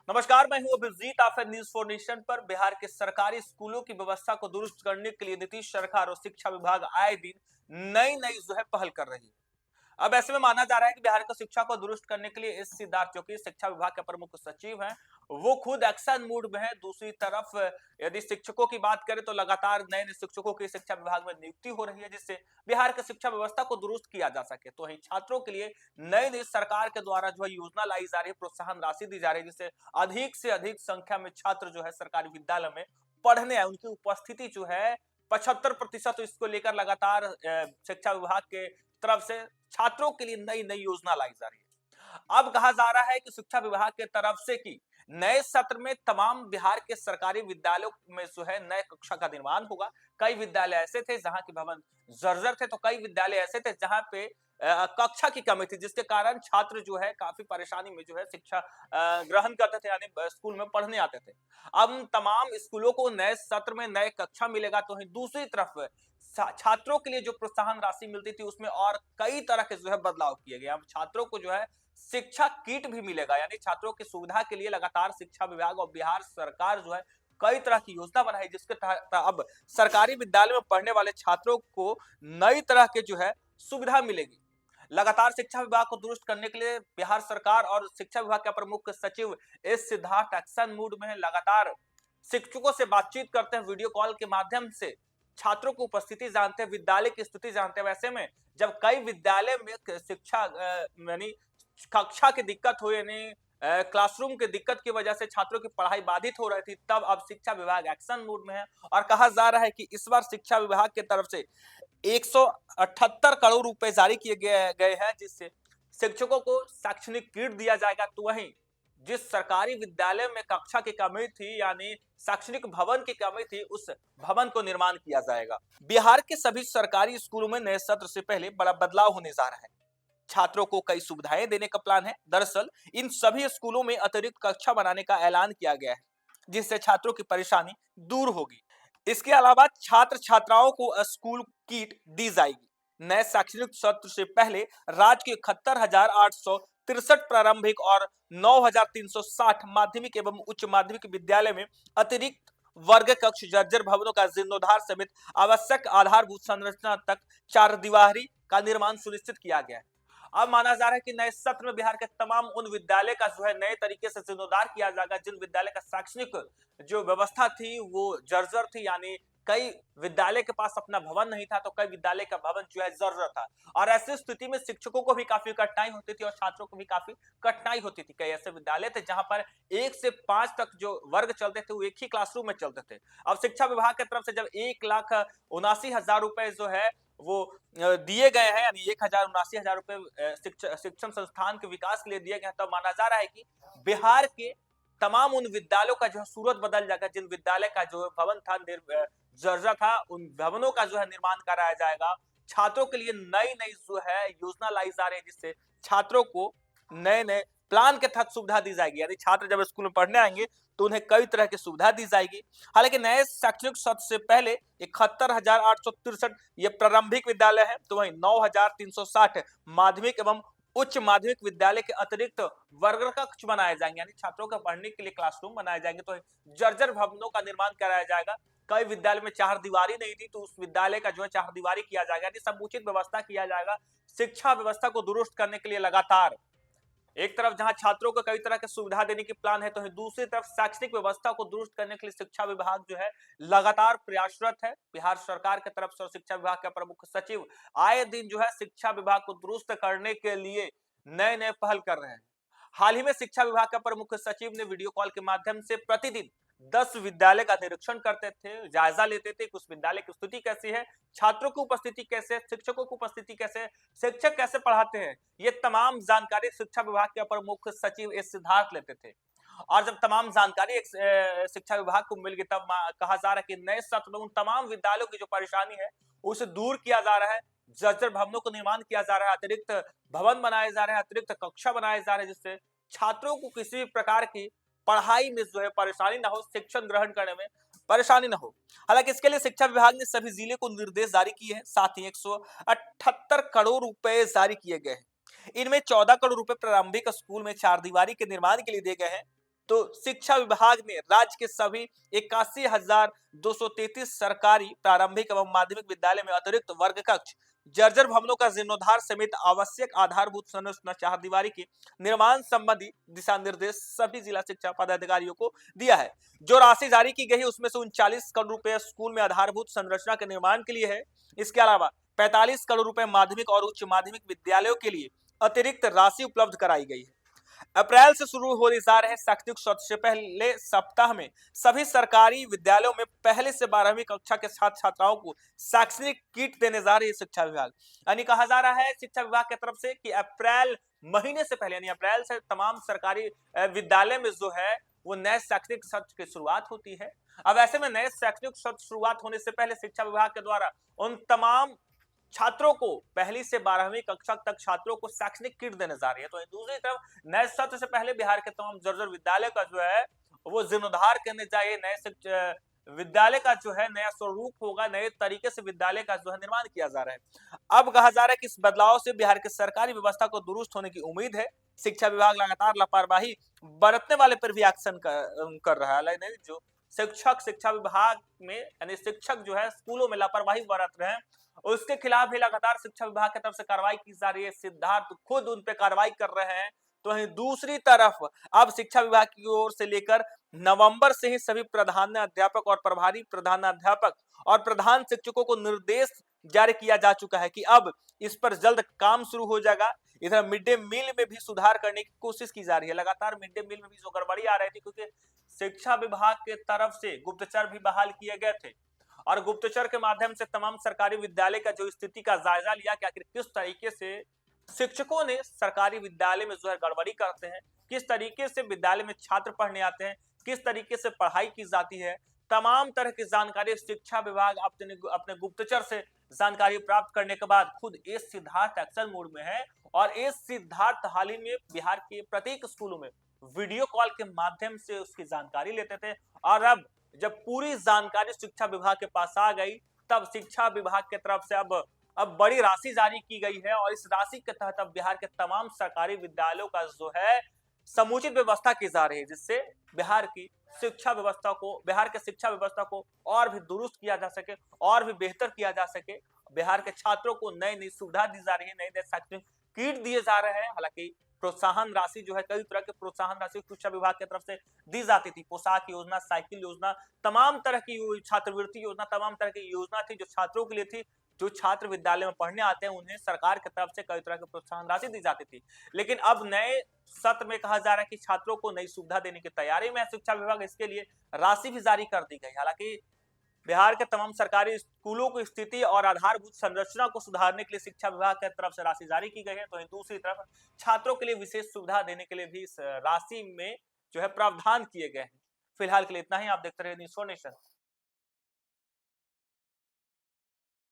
नमस्कार, मैं हूं अभिजीत। आप है न्यूज फॉर नेशन पर। बिहार के सरकारी स्कूलों की व्यवस्था को दुरुस्त करने के लिए नीतीश सरकार और शिक्षा विभाग आए दिन नई नई पहल कर रही है। अब ऐसे में माना जा रहा है कि बिहार की शिक्षा को दुरुस्त करने के लिए एस सिद्धार्थ, जो कि शिक्षा विभाग के प्रमुख सचिव हैं, वो खुद एक्शन मूड में है। दूसरी तरफ यदि शिक्षकों की बात करें तो लगातार नए नए शिक्षकों की शिक्षा विभाग में नियुक्ति हो रही है, जिससे बिहार की शिक्षा व्यवस्था को दुरुस्त किया जा सके। तो वहीं छात्रों के लिए नई नई सरकार के द्वारा जो है योजना लाई जा रही है, प्रोत्साहन राशि दी जा रही है, जिससे अधिक से अधिक संख्या में छात्र जो है सरकारी विद्यालय में पढ़ने आए। उनकी उपस्थिति जो है 75% इसको लेकर लगातार शिक्षा विभाग के तरफ से छात्रों के लिए नई नई योजना लाई जा रही है। अब कहा जा रहा है कि शिक्षा विभाग के तरफ से कि नए सत्र में तमाम बिहार के सरकारी विद्यालयों में जो है नए कक्षा का निर्माण होगा। कई विद्यालय ऐसे थे जहां के भवन जर्जर थे, तो कई विद्यालय ऐसे थे जहां पे कक्षा की कमी थी, जिसके कारण छात्र जो है काफी परेशानी में जो है शिक्षा ग्रहण करते थे, यानी स्कूल में पढ़ने आते थे। अब तमाम स्कूलों को नए सत्र में नए कक्षा मिलेगा, तो दूसरी तरफ छात्रों के लिए जो प्रोत्साहन राशि मिलती थी उसमें और कई तरह के जो है बदलाव किए गए। अब छात्रों को जो है शिक्षा किट भी मिलेगा, यानी छात्रों की सुविधा के लिए लगातार शिक्षा विभाग और बिहार सरकार जो है कई तरह की योजना बनाई, जिसके तहत अब सरकारी विद्यालय में पढ़ने वाले छात्रों को नई तरह के जो है सुविधा मिलेगी। लगातार शिक्षा विभाग को दुरुस्त करने के लिए बिहार सरकार और शिक्षा विभाग के प्रमुख सचिव एस सिद्धार्थ एक्शन मूड में है। लगातार शिक्षकों से बातचीत करते हैं, वीडियो कॉल के माध्यम से छात्रों की उपस्थिति जानते हैं, विद्यालय की स्थिति जानते हैं। वैसे में जब कई विद्यालय में शिक्षा यानी कक्षा की दिक्कत हुई, यानी क्लासरूम की दिक्कत की वजह से छात्रों की पढ़ाई बाधित हो रही थी, तब अब शिक्षा विभाग एक्शन मूड में है और कहा जा रहा है कि इस बार शिक्षा विभाग की तरफ से 178 करोड़ रुपए जारी किए गए हैं, जिससे शिक्षकों को शैक्षणिक किट दिया जाएगा। तो वहीं जिस सरकारी विद्यालय में कक्षा की कमी थी, यानी शैक्षणिक भवन की कमी थी, उस भवन को निर्माण किया जाएगा। बिहार के सभी सरकारी स्कूलों में नए सत्र से पहले बड़ा बदलाव होने जा रहा है। छात्रों को कई सुविधाएं देने का प्लान है। दरअसल इन सभी स्कूलों में अतिरिक्त कक्षा बनाने का ऐलान किया गया है, जिससे छात्रों की परेशानी दूर होगी। इसके अलावा छात्र छात्राओं को स्कूल किट दी जाएगी। नए शैक्षणिक सत्र से पहले राज्य के 71,863 प्रारंभिक और 9,360 माध्यमिक एवं उच्च माध्यमिक विद्यालय में अतिरिक्त वर्ग कक्ष, जर्जर भवनों का जीर्णोद्धार समेत आवश्यक आधारभूत संरचना तक चार दीवारी का निर्माण सुनिश्चित किया गया है। अब माना जा रहा है कि नए सत्र में बिहार के तमाम उन विद्यालय का जो है नए तरीके से जीर्णोद्धार किया जाएगा जिन विद्यालय का शैक्षणिक जो व्यवस्था थी वो जर्जर थी, यानी कई विद्यालय के पास अपना भवन नहीं था, तो कई विद्यालय का भवन जो है जर्जर था। और ऐसी स्थिति में शिक्षकों को भी काफी कठिनाई होती थी और छात्रों को भी काफी कठिनाई होती थी। कई ऐसे विद्यालय थे जहां पर 1 से 5 तक जो वर्ग चलते थे वो एक ही क्लासरूम में चलते थे। अब शिक्षा विभाग की तरफ से जब 1,79,000 रुपए जो है वो दिए गए हैं, यानी 1,79,000 रुपए शिक्षण संस्थान के विकास के लिए दिए गए हैं, तब माना जा रहा है कि बिहार के तमाम उन विद्यालयों का जो है सूरत बदल जाएगा। जिन विद्यालय का जो भवन था जर्जर था, उन भवनों का जो है निर्माण कराया जाएगा। छात्रों के लिए नई नई जो है योजना लाई जा रही है, जिससे छात्रों को नए नए प्लान के तहत सुविधा दी जाएगी। यानी छात्र जब स्कूल में पढ़ने आएंगे तो उन्हें कई तरह की सुविधा दी जाएगी। हालांकि नए शैक्षणिक सत्र से पहले 71,863 ये प्रारंभिक विद्यालय है, तो वहीं 9,360 माध्यमिक एवं उच्च माध्यमिक विद्यालय के अतिरिक्त वर्ग कक्ष बनाए जाएंगे, यानी छात्रों के पढ़ने के लिए क्लासरूम बनाए जाएंगे। तो जर्जर भवनों का निर्माण कराया जाएगा। कई विद्यालय में चार दीवारी नहीं थी, तो उस विद्यालय का जो है चार दीवारी किया जाएगा, यानी समुचित व्यवस्था किया जाएगा। शिक्षा व्यवस्था को दुरुस्त करने के लिए लगातार एक तरफ जहां छात्रों को कई तरह की सुविधा देने की प्लान है, तो दूसरी तरफ शैक्षणिक व्यवस्था को दुरुस्त करने के लिए शिक्षा विभाग जो है लगातार प्रयासरत है। बिहार सरकार की तरफ से शिक्षा विभाग के प्रमुख सचिव आए दिन जो है शिक्षा विभाग को दुरुस्त करने के लिए नए नए पहल कर रहे हैं। हाल ही में शिक्षा विभाग का प्रमुख सचिव ने वीडियो कॉल के माध्यम से प्रतिदिन 10 विद्यालय का निरीक्षण करते थे, जायजा लेते थे कि उस विद्यालय की स्थिति कैसी है, छात्रों की उपस्थिति कैसे है, शिक्षकों की उपस्थिति कैसे है, शिक्षक कैसे पढ़ाते हैं। ये तमाम जानकारी शिक्षा विभाग के अपर मुख्य सचिव एस सिद्धार्थ लेते थे। और जब तमाम जानकारी शिक्षा विभाग को मिल गई, तब कहा जा रहा है कि नए सत्र में उन तमाम विद्यालयों की जो परेशानी है उसे दूर किया जा रहा है। जर्जर भवनों को निर्माण किया जा रहा है, अतिरिक्त भवन बनाए जा रहे हैं, अतिरिक्त कक्षा बनाए जा रहे हैं, जिससे छात्रों को किसी भी प्रकार की पढ़ाई में जो है परेशानी ना हो, शिक्षण ग्रहण करने में परेशानी ना हो। हालांकि इसके लिए शिक्षा विभाग ने सभी जिले को निर्देश जारी किए हैं। साथ ही 178 करोड़ रुपए जारी किए गए हैं। इनमें 14 करोड़ रुपए प्रारंभिक स्कूल में चार दीवारी के निर्माण के लिए दिए गए हैं। तो शिक्षा विभाग ने राज्य के सभी 81,233 सरकारी प्रारंभिक एवं माध्यमिक विद्यालय में अतिरिक्त वर्ग कक्ष, जर्जर भवनों का जीर्णोद्धार समेत आवश्यक आधारभूत संरचना चारदीवारी के निर्माण संबंधी दिशा निर्देश सभी जिला शिक्षा पदाधिकारियों को दिया है। जो राशि जारी की गई है उसमें से 39 करोड़ रुपए स्कूल में आधारभूत संरचना के निर्माण के लिए है। इसके अलावा 45 करोड़ रुपए माध्यमिक और उच्च माध्यमिक विद्यालयों के लिए अतिरिक्त राशि उपलब्ध कराई गई है। अप्रैल से शुरू होने जा रहे शैक्षणिक सत्र से पहले सप्ताह में सभी सरकारी विद्यालयों में पहले से 12वीं कक्षा के छात्र छात्राओं को शैक्षणिक किट देने जा रही है शिक्षा विभाग। यानी कहा जा रहा है शिक्षा विभाग की तरफ से कि अप्रैल महीने से पहले यानी अप्रैल से तमाम सरकारी विद्यालय में जो है वो नए शैक्षणिक सत्र की शुरुआत होती है। अब ऐसे में नए शैक्षणिक सत्र शुरुआत होने से पहले शिक्षा विभाग के द्वारा उन तमाम छात्रों को पहली से 12वीं कक्षा तक छात्रों को शैक्षणिक किट देने जा रही है। तो दूसरी तरफ नए सत्र से पहले बिहार के तमाम जर्जर विद्यालय का जो है वो जीर्णोद्धार करने चाहिए, नए विद्यालय का जो है नया स्वरूप होगा, नए तरीके से विद्यालय का जो है निर्माण किया जा रहा है। अब कहा जा रहा है कि इस बदलाव से बिहार की सरकारी व्यवस्था को दुरुस्त होने की उम्मीद है। शिक्षा विभाग लगातार लापरवाही बरतने वाले पर भी एक्शन कर रहा है। जो शिक्षा विभाग में यानी शिक्षक जो है स्कूलों में लापरवाही बरत रहे हैं उसके खिलाफ भी लगातार शिक्षा विभाग की तरफ से कार्रवाई की जा रही है। सिद्धार्थ खुद उन पे कार्रवाई कर रहे हैं। तो वहीं दूसरी तरफ अब शिक्षा विभाग की ओर से लेकर नवंबर से ही सभी प्रधानाध्यापक और प्रभारी प्रधानाध्यापक और प्रधान शिक्षकों को निर्देश जारी किया जा चुका है कि अब इस पर जल्द काम शुरू हो जाएगा। इधर मिड डे मील में भी सुधार करने की कोशिश की जा रही है। लगातार मिड डे मील में भी जो गड़बड़ी आ रही थी क्योंकि शिक्षा विभाग के तरफ से गुप्तचर भी बहाल किए गए थे और गुप्तचर के माध्यम से तमाम सरकारी विद्यालय का जो स्थिति का जायजा लिया कि आखिर किस तरीके से शिक्षकों ने सरकारी विद्यालय में जो है गड़बड़ी करते हैं, किस तरीके से विद्यालय में छात्र पढ़ने आते हैं, किस तरीके से पढ़ाई की जाती है, तमाम तरह की जानकारी शिक्षा विभाग अपने गुप्तचर से जानकारी प्राप्त करने के बाद खुद एस सिद्धार्थ एक्शन मोड में है और एस सिद्धार्थ हाल ही में बिहार के प्रत्येक स्कूलों में वीडियो कॉल के माध्यम से उसकी जानकारी लेते थे और अब जब पूरी जानकारी शिक्षा विभाग के पास आ गई तब शिक्षा विभाग की तरफ से अब बड़ी राशि जारी की गई है और इस राशि के तहत अब बिहार के तमाम सरकारी विद्यालयों का जो है समुचित व्यवस्था की जा रही है जिससे बिहार की शिक्षा व्यवस्था को और भी दुरुस्त किया जा सके और भी बेहतर किया जा सके। बिहार के छात्रों को नई नई सुविधा दी जा रही है, नए नए शैक्षणिक किट दिए जा रहे हैं। हालांकि प्रोत्साहन राशि जो है कई तरह के प्रोत्साहन राशि शिक्षा विभाग की तरफ से दी जाती थी, पोशाक योजना, साइकिल योजना, तमाम तरह की छात्रवृत्ति योजना, तमाम तरह की योजना थी जो छात्रों के लिए थी। जो छात्र विद्यालय में पढ़ने आते हैं उन्हें सरकार की तरफ से कई तरह की प्रोत्साहन राशि दी जाती थी। लेकिन अब नए सत्र में कहा जा रहा है कि छात्रों को नई सुविधा देने की तैयारी में है शिक्षा विभाग, इसके लिए राशि भी जारी कर दी गई। हालांकि बिहार के तमाम सरकारी स्कूलों की स्थिति और आधारभूत संरचना को सुधारने के लिए शिक्षा विभाग की तरफ से राशि जारी की गई है। तो दूसरी तरफ छात्रों के लिए विशेष सुविधा देने के लिए भी इस राशि में जो है प्रावधान किए गए हैं। फिलहाल के लिए इतना ही। आप देखते रहिए न्यूज़4 नेशन।